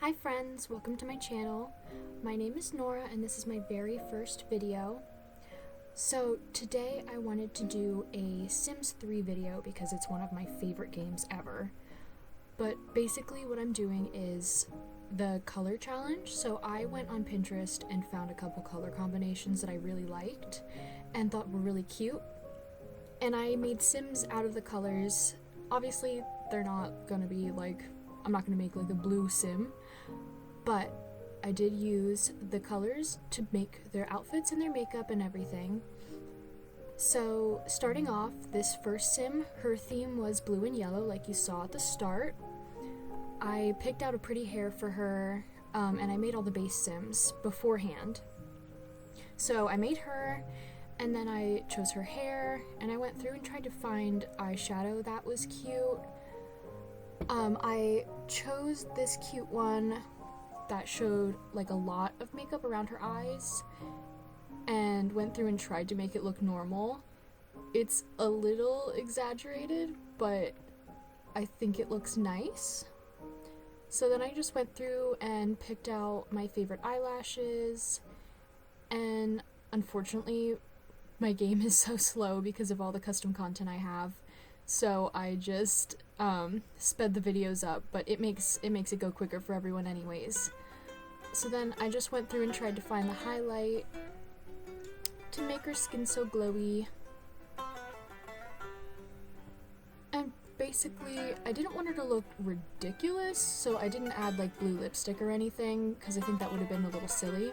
Hi friends, welcome to my channel. My name is Nora and this is my very first video. So today I wanted to do a Sims 3 video because it's one of my favorite games ever. But basically what I'm doing is the color challenge. So I went on Pinterest and found a couple color combinations that I really liked and thought were really cute. And I made Sims out of the colors. Obviously they're not gonna be like, I'm not gonna make like a blue Sim, but I did use the colors to make their outfits and their makeup and everything. So starting off, this first Sim, her theme was blue and yellow like you saw at the start. I picked out a pretty hair for her, and I made all the base Sims beforehand. So I made her, and then I chose her hair, and I went through and tried to find eyeshadow that was cute. I chose this cute one that showed like a lot of makeup around her eyes and went through and tried to make it look normal. It's a little exaggerated, but I think it looks nice. So then I just went through and picked out my favorite eyelashes, and unfortunately my game is so slow because of all the custom content I have. So I just sped the videos up, but it makes it go quicker for everyone anyways. So then I just went through and tried to find the highlight to make her skin so glowy. And basically, I didn't want her to look ridiculous, so I didn't add like blue lipstick or anything, because I think that would have been a little silly.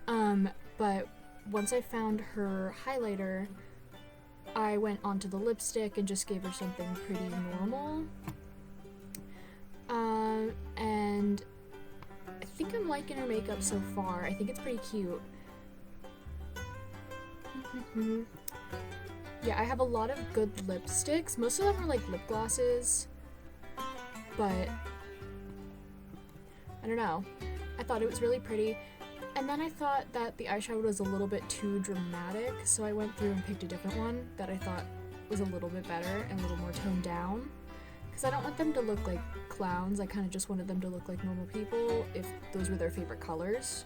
But once I found her highlighter, I went onto the lipstick and just gave her something pretty normal. And I think I'm liking her makeup so far. I think it's pretty cute. Yeah, I have a lot of good lipsticks. Most of them are like lip glosses, but I don't know. I thought it was really pretty. And then I thought that the eyeshadow was a little bit too dramatic, so I went through and picked a different one that I thought was a little bit better and a little more toned down. Because I don't want them to look like clowns, I kind of just wanted them to look like normal people if those were their favorite colors.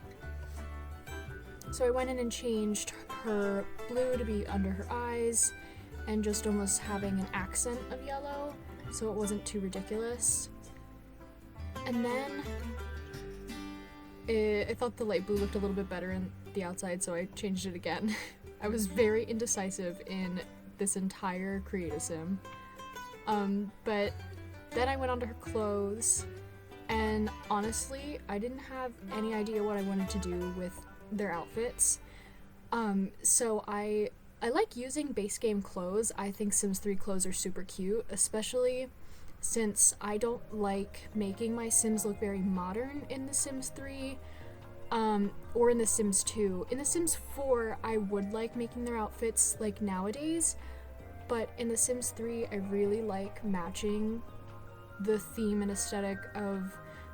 So I went in and changed her blue to be under her eyes and just almost having an accent of yellow so it wasn't too ridiculous. And then I thought the light blue looked a little bit better in the outside, so I changed it again. I was very indecisive in this entire Create a Sim. But then I went on to her clothes, and honestly, I didn't have any idea what I wanted to do with their outfits. So I like using base game clothes. I think Sims 3 clothes are super cute, especially since I don't like making my Sims look very modern in The Sims 3, or in The Sims 2. In The Sims 4, I would like making their outfits like nowadays, but in The Sims 3, I really like matching the theme and aesthetic of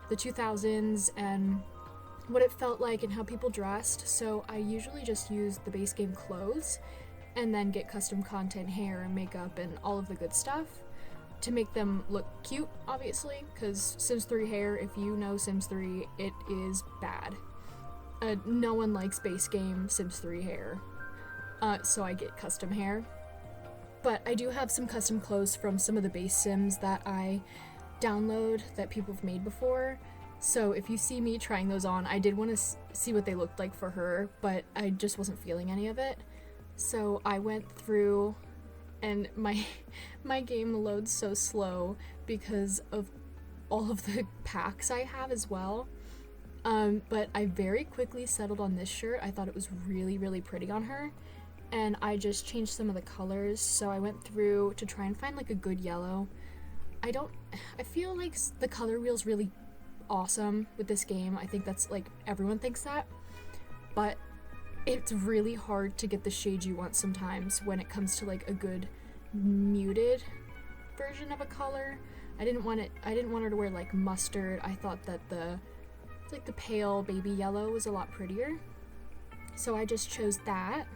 the 2000s and what it felt like and how people dressed, so I usually just use the base game clothes and then get custom content, hair and makeup and all of the good stuff to make them look cute, obviously, because Sims 3 hair, if you know Sims 3, it is bad. No one likes base game Sims 3 hair, so I get custom hair. But I do have some custom clothes from some of the base Sims that I download that people have made before, so if you see me trying those on, I did want to see what they looked like for her, but I just wasn't feeling any of it. So I went through, and my game loads so slow because of all of the packs I have as well. But I very quickly settled on this shirt. I thought it was really, really pretty on her, and I just changed some of the colors. So I went through to try and find like a good yellow. I feel like the color wheel's really awesome with this game. I think that's like, everyone thinks that, but it's really hard to get the shade you want sometimes when it comes to like a good muted version of a color. I didn't want her to wear like mustard. I thought that the pale baby yellow was a lot prettier, so I just chose that.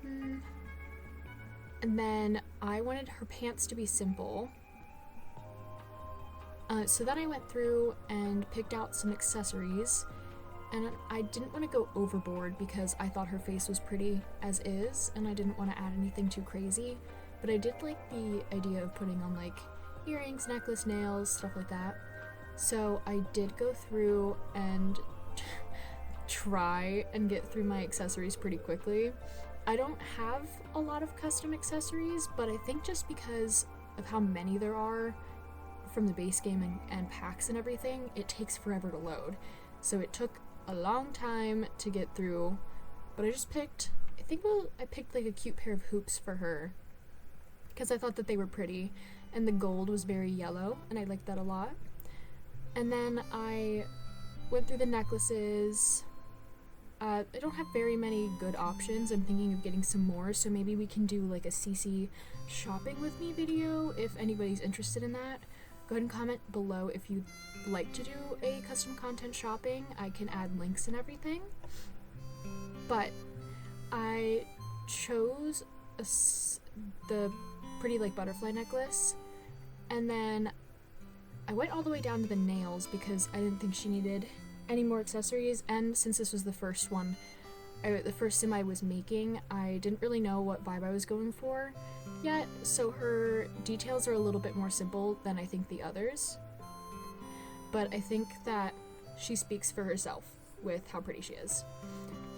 And then I wanted her pants to be simple, So then I went through and picked out some accessories, and I didn't want to go overboard because I thought her face was pretty as is, and I didn't want to add anything too crazy, but I did like the idea of putting on like earrings, necklace, nails, stuff like that. So I did go through and try and get through my accessories pretty quickly. I don't have a lot of custom accessories, but I think just because of how many there are from the base game and packs and everything, it takes forever to load. So it took a long time to get through, but I picked like a cute pair of hoops for her because I thought that they were pretty, and the gold was very yellow and I liked that a lot. And then I went through the necklaces. I don't have very many good options. I'm thinking of getting some more, so maybe we can do like a CC shopping with me video if anybody's interested in that. Go ahead and comment below if you'd like to do a custom content shopping. I can add links and everything. But I chose the pretty like butterfly necklace, and then I went all the way down to the nails because I didn't think she needed any more accessories, and since this was the first one, the first sim I was making, I didn't really know what vibe I was going for yet, so her details are a little bit more simple than I think the others, but I think that she speaks for herself with how pretty she is.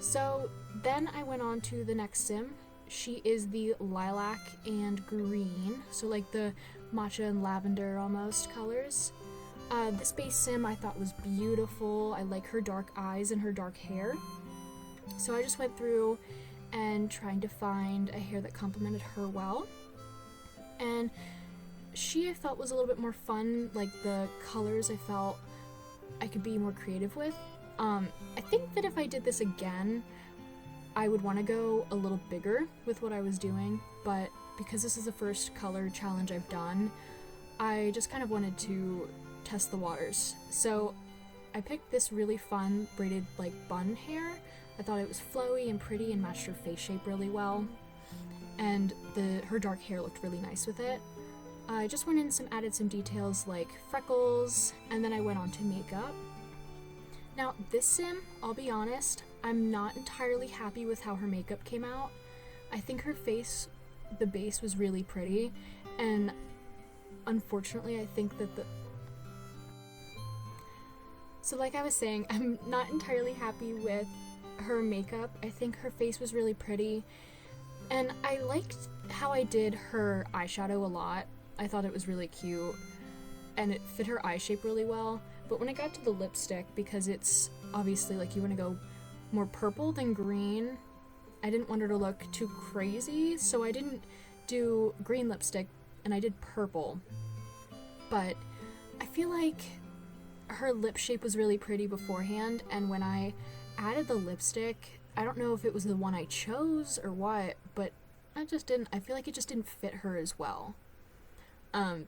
So then I went on to the next sim. She is the lilac and green, so like the matcha and lavender almost colors. This base sim I thought was beautiful. I like her dark eyes and her dark hair. So I just went through and trying to find a hair that complemented her well. And she I felt was a little bit more fun, like the colors I felt I could be more creative with. I think that if I did this again, I would want to go a little bigger with what I was doing, but because this is the first color challenge I've done, I just kind of wanted to test the waters. So I picked this really fun braided like bun hair. I thought it was flowy and pretty and matched her face shape really well, and her dark hair looked really nice with it. I just went in and added some details like freckles, and then I went on to makeup. Now this sim, I'll be honest, I'm not entirely happy with how her makeup came out. I think her face, the base was really pretty, and unfortunately I think that So like I was saying, I'm not entirely happy with her makeup. I think her face was really pretty, and I liked how I did her eyeshadow a lot. I thought it was really cute, and it fit her eye shape really well. But when I got to the lipstick, because it's obviously like you want to go more purple than green, I didn't want her to look too crazy, so I didn't do green lipstick, and I did purple. But I feel like her lip shape was really pretty beforehand, and when I added the lipstick, I don't know if it was the one I chose or what, but I feel like it just didn't fit her as well.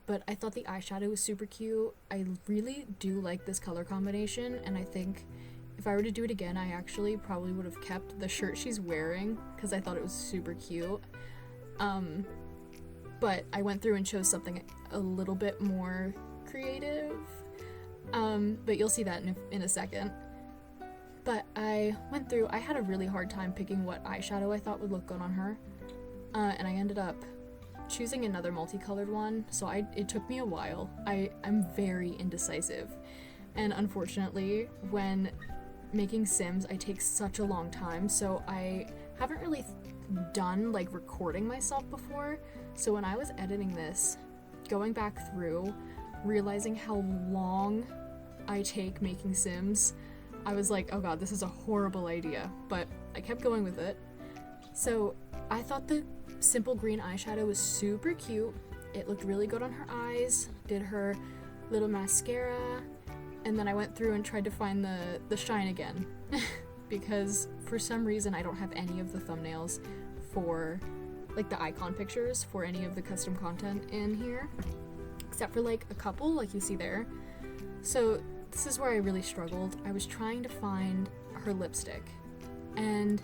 But I thought the eyeshadow was super cute. I really do like this color combination, and I think if I were to do it again, I actually probably would have kept the shirt she's wearing because I thought it was super cute. But I went through and chose something a little bit more creative. But you'll see that in a second. But I went through, I had a really hard time picking what eyeshadow I thought would look good on her. And I ended up choosing another multicolored one, so it took me a while. I'm very indecisive, and unfortunately when making Sims I take such a long time, so I haven't really done like recording myself before. So when I was editing this, going back through, realizing how long I take making Sims, I was like, oh god, this is a horrible idea, but I kept going with it. So I thought the simple green eyeshadow was super cute. It looked really good on her eyes, did her little mascara, and then I went through and tried to find the shine again because for some reason I don't have any of the thumbnails for like the icon pictures for any of the custom content in here, except for like a couple like you see there. So this is where I really struggled. I was trying to find her lipstick, and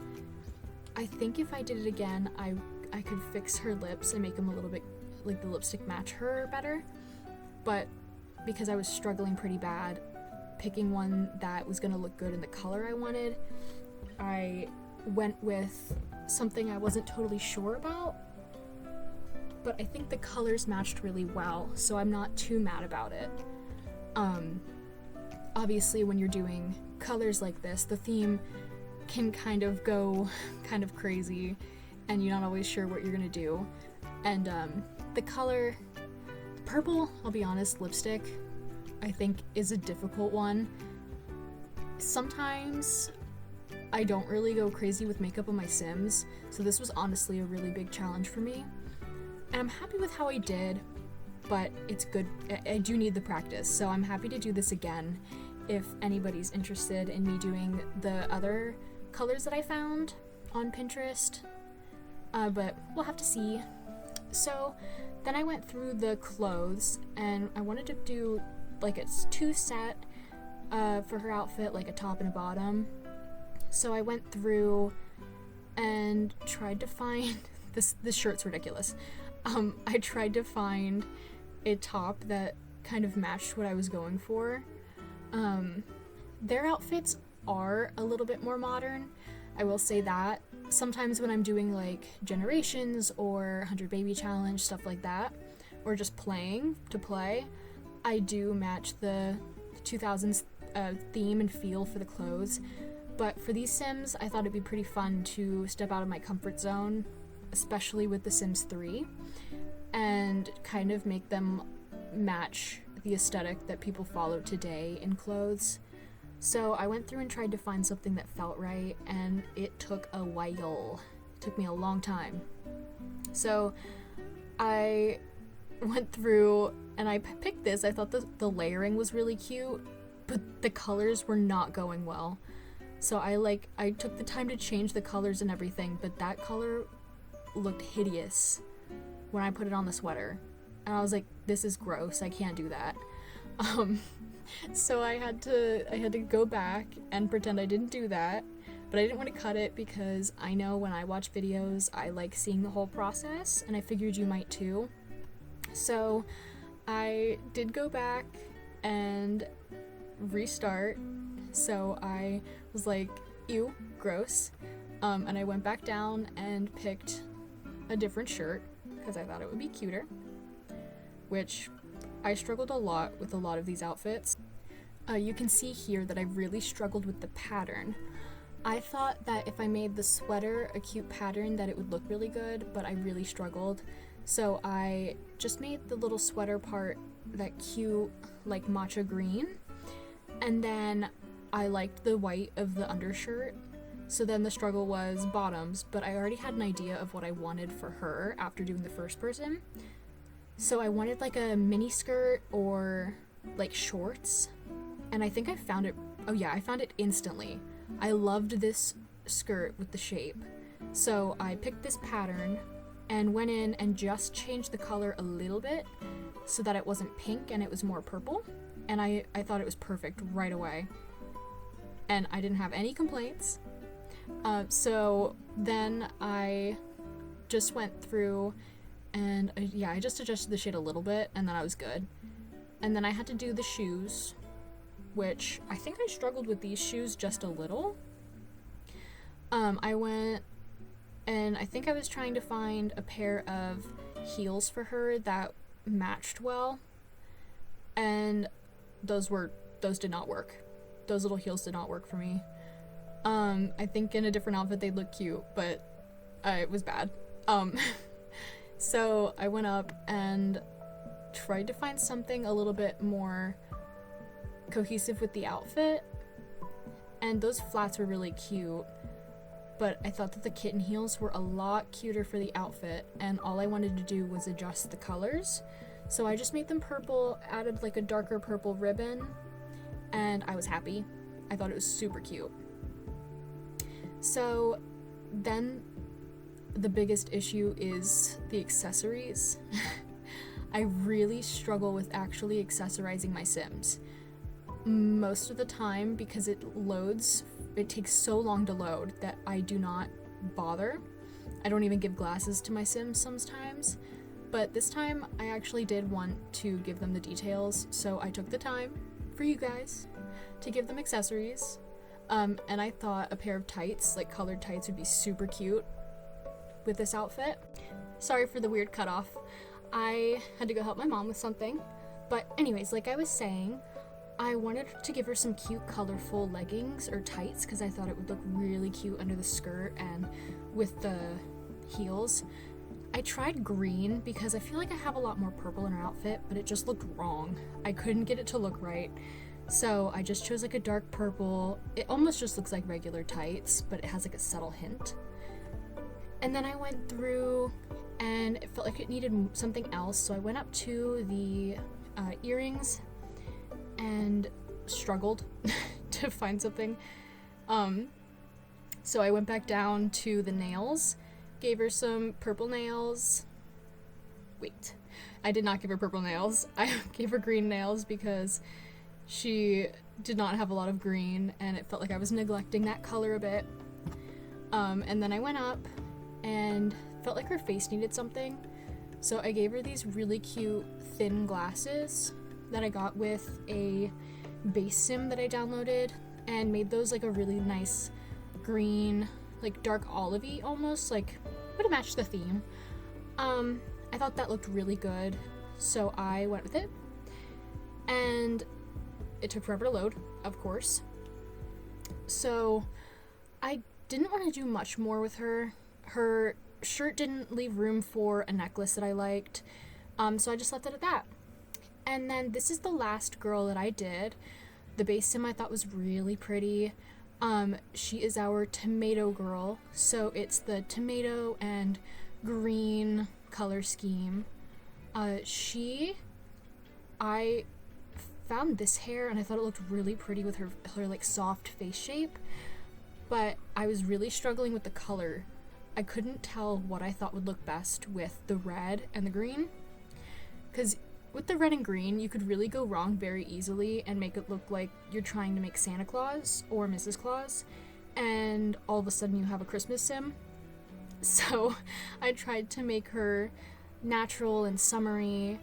I think if I did it again, I could fix her lips and make them a little bit, like the lipstick match her better, but because I was struggling pretty bad picking one that was gonna look good in the color I wanted, I went with something I wasn't totally sure about, but I think the colors matched really well, so I'm not too mad about it. Obviously when you're doing colors like this, the theme can kind of go kind of crazy and you're not always sure what you're gonna do. And the color, purple, I'll be honest, lipstick, I think is a difficult one. Sometimes I don't really go crazy with makeup on my Sims, so this was honestly a really big challenge for me. And I'm happy with how I did, but it's good. I do need the practice, so I'm happy to do this again if anybody's interested in me doing the other colors that I found on Pinterest, but we'll have to see. So then I went through the clothes, and I wanted to do like a two set for her outfit, like a top and a bottom. So I went through and tried to find this shirt's ridiculous. I tried to find a top that kind of matched what I was going for. Their outfits are a little bit more modern, I will say that. Sometimes when I'm doing like Generations or 100 Baby Challenge, stuff like that, or just playing to play, I do match the 2000s theme and feel for the clothes. But for these Sims, I thought it'd be pretty fun to step out of my comfort zone, especially with The Sims 3, and kind of make them match the aesthetic that people follow today in clothes. So I went through and tried to find something that felt right, and it took a while. It took me a long time. So I went through and I picked this. I thought the layering was really cute, but the colors were not going well. So I took the time to change the colors and everything, but that color looked hideous when I put it on the sweater. And I was like, this is gross, I can't do that. So I had to go back and pretend I didn't do that, but I didn't want to cut it because I know when I watch videos, I like seeing the whole process, and I figured you might too. So I did go back and restart. So I was like, ew, gross. And I went back down and picked a different shirt because I thought it would be cuter, which I struggled a lot with a lot of these outfits. You can see here that I really struggled with the pattern. I thought that if I made the sweater a cute pattern that it would look really good, but I really struggled. So I just made the little sweater part that cute, like matcha green, and then I liked the white of the undershirt. So then the struggle was bottoms, but I already had an idea of what I wanted for her after doing the first person. So I wanted like a mini skirt or like shorts, and I think I found it. Oh yeah, I found it instantly. I loved this skirt with the shape. So I picked this pattern and went in and just changed the color a little bit so that it wasn't pink and it was more purple, and I thought it was perfect right away. And I didn't have any complaints. So then I just went through and I just adjusted the shade a little bit, and then I was good. And then I had to do the shoes, which I think I struggled with these shoes just a little. I went and I think I was trying to find a pair of heels for her that matched well, and those did not work. Those little heels did not work for me. I think in a different outfit they'd look cute, but it was bad. So I went up and tried to find something a little bit more cohesive with the outfit, and those flats were really cute, but I thought that the kitten heels were a lot cuter for the outfit, and all I wanted to do was adjust the colors. So I just made them purple, added like a darker purple ribbon, and I was happy. I thought it was super cute. So then the biggest issue is the accessories. I really struggle with actually accessorizing my Sims. Most of the time, because it takes so long to load that I do not bother. I don't even give glasses to my Sims sometimes. But this time I actually did want to give them the details, so I took the time for you guys to give them accessories. And I thought a pair of tights, like colored tights, would be super cute with this outfit. Sorry for the weird cutoff. I had to go help my mom with something. But anyways, like I was saying, I wanted to give her some cute colorful leggings or tights because I thought it would look really cute under the skirt and with the heels. I tried green because I feel like I have a lot more purple in her outfit, but it just looked wrong. I couldn't get it to look right. So I just chose like a dark purple. It almost just looks like regular tights, but it has like a subtle hint. And then I went through and it felt like it needed something else, so I went up to the earrings and struggled to find something. So I went back down to the nails, gave her some purple nails. Wait, I did not give her purple nails. I gave her green nails because she did not have a lot of green and it felt like I was neglecting that color a bit. And then I went up and felt like her face needed something, so I gave her these really cute thin glasses that I got with a base sim that I downloaded and made those like a really nice green, like dark olivey almost, like would have matched the theme. I thought that looked really good, so I went with it, and it took forever to load, of course. So I didn't want to do much more with her. Her shirt didn't leave room for a necklace that I liked, so I just left it at that. And then this is the last girl that I did. The base sim I thought was really pretty. She is our tomato girl, so it's the tomato and green color scheme. I found this hair and I thought it looked really pretty with her like soft face shape, but I was really struggling with the color. I couldn't tell what I thought would look best with the red and the green, because with the red and green you could really go wrong very easily and make it look like you're trying to make Santa Claus or Mrs. Claus, and all of a sudden you have a Christmas sim. So I tried to make her natural and summery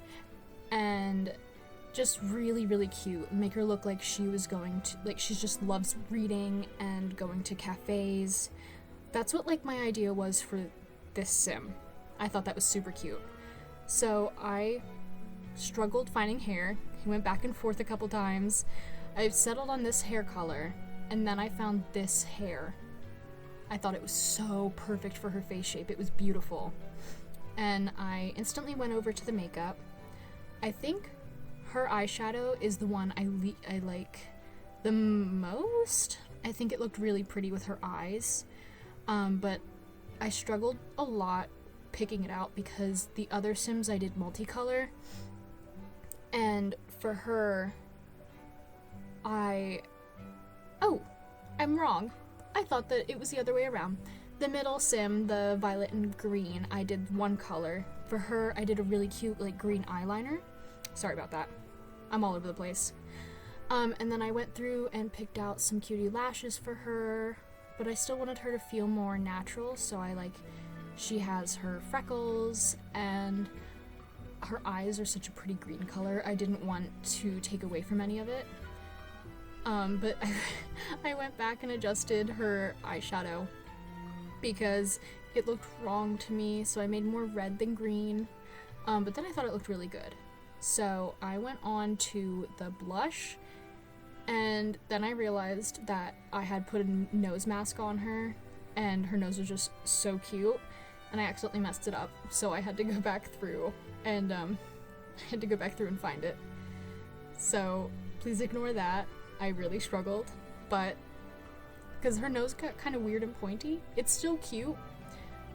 and just really, really cute. Make her look like she was going to, like, she just loves reading and going to cafes. That's what, like, my idea was for this sim. I thought that was super cute. So I struggled finding hair. He went back and forth a couple times. I settled on this hair color, and then I found this hair. I thought it was so perfect for her face shape. It was beautiful. And I instantly went over to the makeup. I think her eyeshadow is the one I like the most. I think it looked really pretty with her eyes. But I struggled a lot picking it out because the other sims I did multicolor. And for her, I'm wrong. I thought that it was the other way around. The middle sim, the violet and green, I did one color. For her, I did a really cute, like, green eyeliner. Sorry about that. I'm all over the place. And then I went through and picked out some cutie lashes for her, but I still wanted her to feel more natural, so she has her freckles, and her eyes are such a pretty green color. I didn't want to take away from any of it. But I went back and adjusted her eyeshadow because it looked wrong to me, so I made more red than green. But then I thought it looked really good. So I went on to the blush, and then I realized that I had put a nose mask on her, and her nose was just so cute, and I accidentally messed it up, so I had to go back through and find it. So please ignore that. I really struggled, but because her nose got kind of weird and pointy, it's still cute,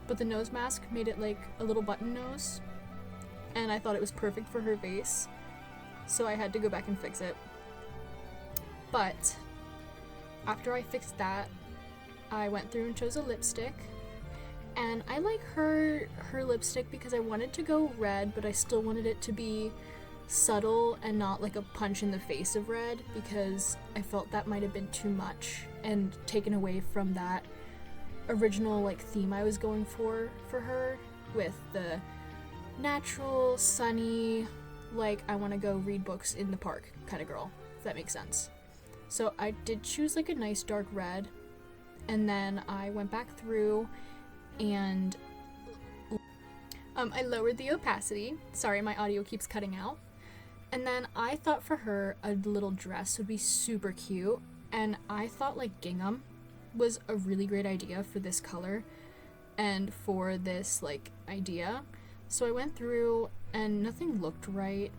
but the nose mask made it like a little button nose, and I thought it was perfect for her face, so I had to go back and fix it. But after I fixed that, I went through and chose a lipstick, and I like her lipstick because I wanted to go red, but I still wanted it to be subtle and not like a punch in the face of red, because I felt that might have been too much and taken away from that original like theme I was going for her with the natural, sunny, like I want to go read books in the park kind of girl, if that makes sense. So I did choose like a nice dark red, and then I went back through and I lowered the opacity. Sorry, my audio keeps cutting out. And then I thought for her a little dress would be super cute, and I thought like gingham was a really great idea for this color and for this like idea. So I went through and nothing looked right.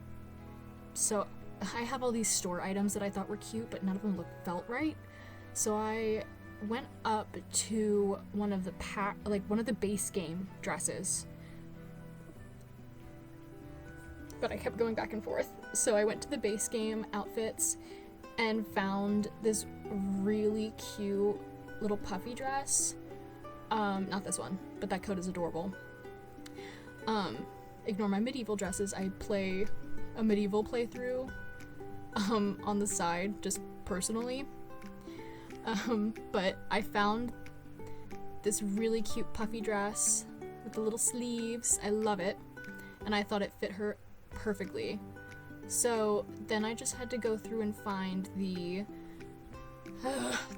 So I have all these store items that I thought were cute, but none of them felt right. So I went up to one of the base game dresses. But I kept going back and forth. So I went to the base game outfits and found this really cute little puffy dress. Not this one, but that coat is adorable. Ignore my medieval dresses. I play a medieval playthrough on the side, just personally. But I found this really cute puffy dress with the little sleeves. I love it. And I thought it fit her perfectly. So then I just had to go through and find the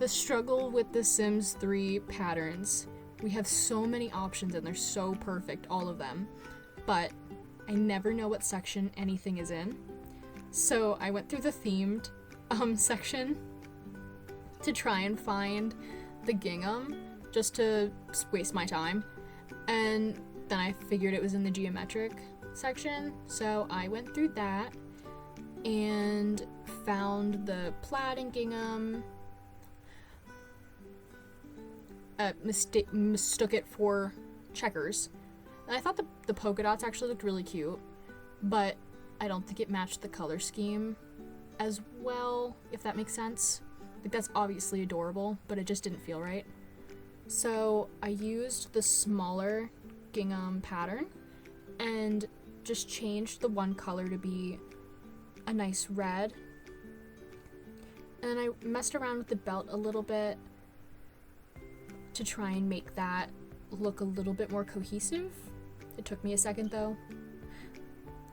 struggle with the Sims 3 patterns. We have so many options and they're so perfect, all of them. But I never know what section anything is in. So I went through the themed section to try and find the gingham just to waste my time. And then I figured it was in the geometric section. So I went through that and found the plaid and gingham. Mistook it for checkers. And I thought the polka dots actually looked really cute, but I don't think it matched the color scheme as well, if that makes sense. Like, that's obviously adorable, but it just didn't feel right. So I used the smaller gingham pattern and just changed the one color to be a nice red. And then I messed around with the belt a little bit to try and make that look a little bit more cohesive. It took me a second though.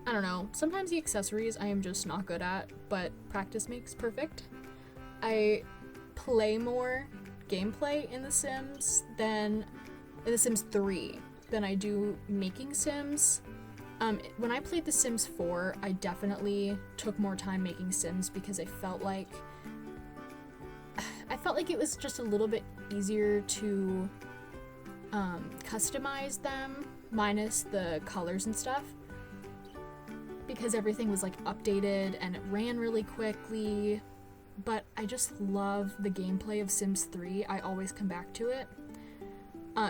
I don't know, sometimes the accessories I am just not good at, but practice makes perfect. I play more gameplay in The Sims 3 than I do making Sims. When I played The Sims 4, I definitely took more time making Sims because I felt like it was just a little bit easier to customize them, minus the colors and stuff, because everything was like updated and it ran really quickly. But I just love the gameplay of Sims 3. I always come back to it.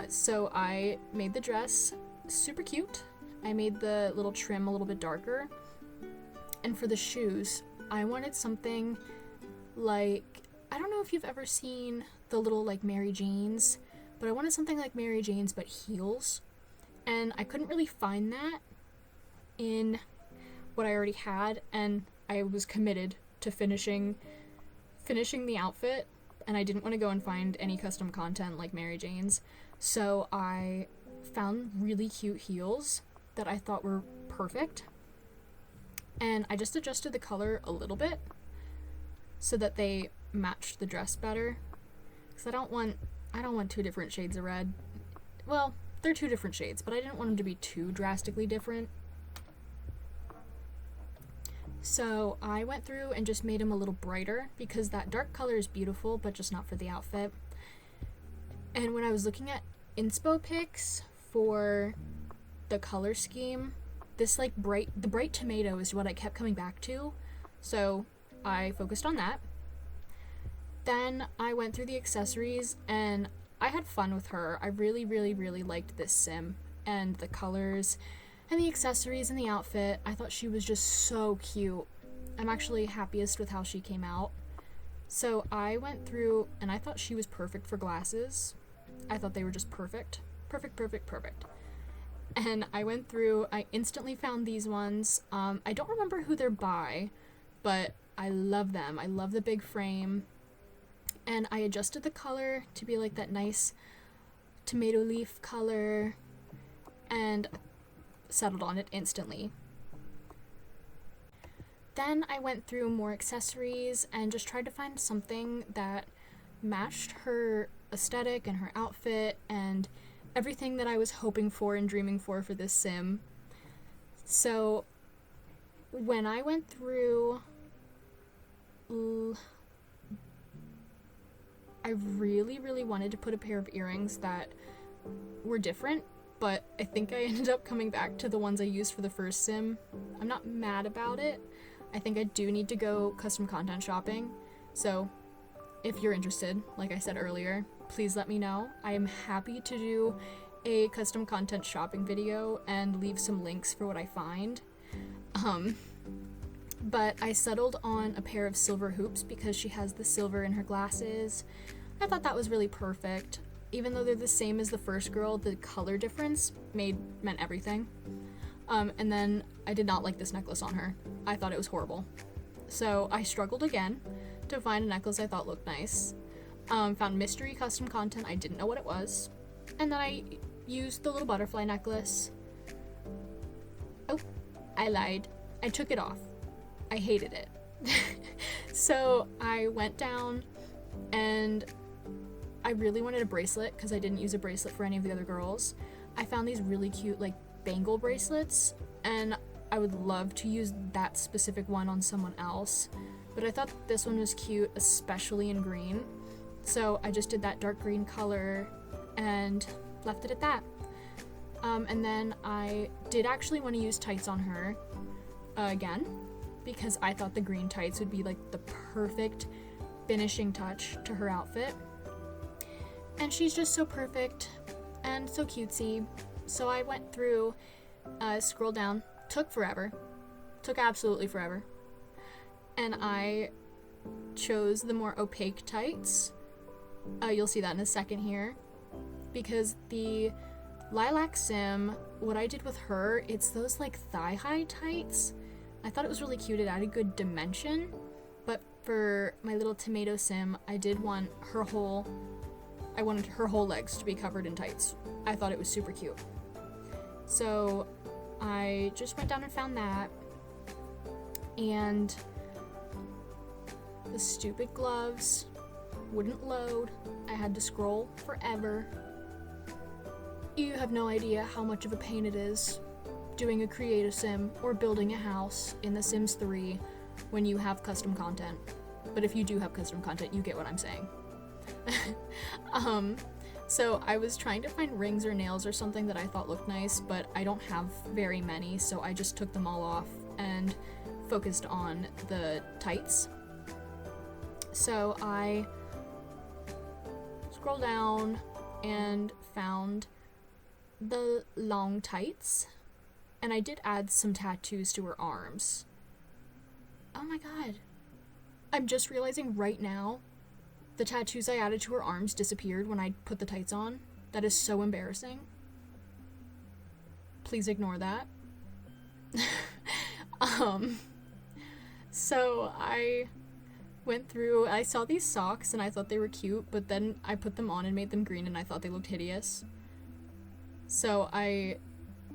So I made the dress super cute. I made the little trim a little bit darker. And for the shoes, I wanted something like, I don't know if you've ever seen the little like Mary Janes, but I wanted something like Mary Jane's but heels. And I couldn't really find that in what I already had, and I was committed to finishing the outfit, and I didn't want to go and find any custom content like Mary Jane's. So I found really cute heels that I thought were perfect, and I just adjusted the color a little bit so that they matched the dress better, because I don't want 2 different shades of red. Well, they're 2 different shades, but I didn't want them to be too drastically different. So I went through and just made them a little brighter, because that dark color is beautiful, but just not for the outfit. And when I was looking at inspo pics for the color scheme, this like the bright tomato is what I kept coming back to. So I focused on that. Then I went through the accessories and I had fun with her. I really, really, really liked this sim and the colors and the accessories and the outfit. I thought she was just so cute. I'm actually happiest with how she came out. So I went through and I thought she was perfect for glasses. I thought they were just perfect. Perfect, perfect, perfect. And I went through, I instantly found these ones. I don't remember who they're by, but I love them. I love the big frame. And I adjusted the color to be like that nice tomato leaf color. And settled on it instantly. Then I went through more accessories and just tried to find something that matched her aesthetic and her outfit and everything that I was hoping for and dreaming for this sim. So when I went through, I really wanted to put a pair of earrings that were different, but I think I ended up coming back to the ones I used for the first sim. I'm not mad about it. I think I do need to go custom content shopping, so if you're interested, like I said earlier, please let me know. I am happy to do a custom content shopping video and leave some links for what I find. But I settled on a pair of silver hoops because she has the silver in her glasses. I thought that was really perfect. Even though they're the same as the first girl, the color difference meant everything. And then I did not like this necklace on her. I thought it was horrible. So I struggled again to find a necklace I thought looked nice. Found mystery custom content, I didn't know what it was. And then I used the little butterfly necklace. Oh, I lied. I took it off. I hated it. So I went down and I really wanted a bracelet because I didn't use a bracelet for any of the other girls. I found these really cute like bangle bracelets and I would love to use that specific one on someone else, but I thought this one was cute, especially in green. So I just did that dark green color and left it at that. And then I did actually want to use tights on her again, because I thought the green tights would be like the perfect finishing touch to her outfit. And she's just so perfect and so cutesy. So I went through, scrolled down, took absolutely forever. And I chose the more opaque tights. You'll see that in a second here. Because the Lilac Sim, what I did with her, it's those like thigh-high tights. I thought it was really cute, it added good dimension. But for my little Tomato Sim, I wanted her whole legs to be covered in tights. I thought it was super cute. So I just went down and found that. And the stupid gloves wouldn't load. I had to scroll forever. You have no idea how much of a pain it is doing a creative sim or building a house in The Sims 3 when you have custom content. But if you do have custom content, you get what I'm saying. So I was trying to find rings or nails or something that I thought looked nice, but I don't have very many, so I just took them all off and focused on the tights. So I scrolled down and found the long tights, and I did add some tattoos to her arms. Oh my god. I'm just realizing right now the tattoos I added to her arms disappeared when I put the tights on. That is so embarrassing. Please ignore that. So I went through, I saw these socks and I thought they were cute, but then I put them on and made them green and I thought they looked hideous. So I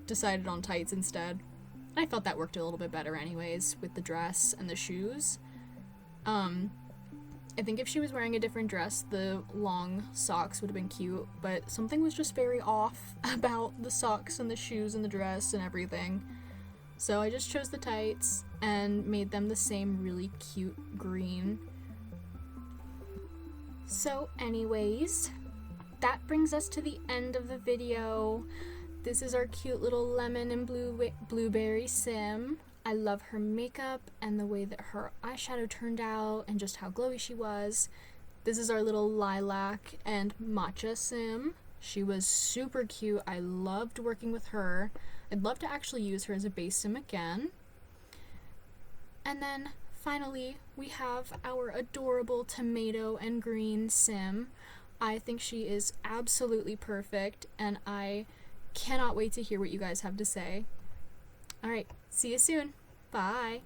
decided on tights instead. I thought that worked a little bit better anyways with the dress and the shoes. I think if she was wearing a different dress, the long socks would have been cute, but something was just very off about the socks and the shoes and the dress and everything. So I just chose the tights and made them the same really cute green. So anyways, that brings us to the end of the video. This is our cute little lemon and blueberry sim. I love her makeup and the way that her eyeshadow turned out and just how glowy she was. This is our little lilac and matcha sim. She was super cute. I loved working with her. I'd love to actually use her as a base sim again. And then finally, we have our adorable tomato and green sim. I think she is absolutely perfect, and I cannot wait to hear what you guys have to say. Alright, see you soon. Bye.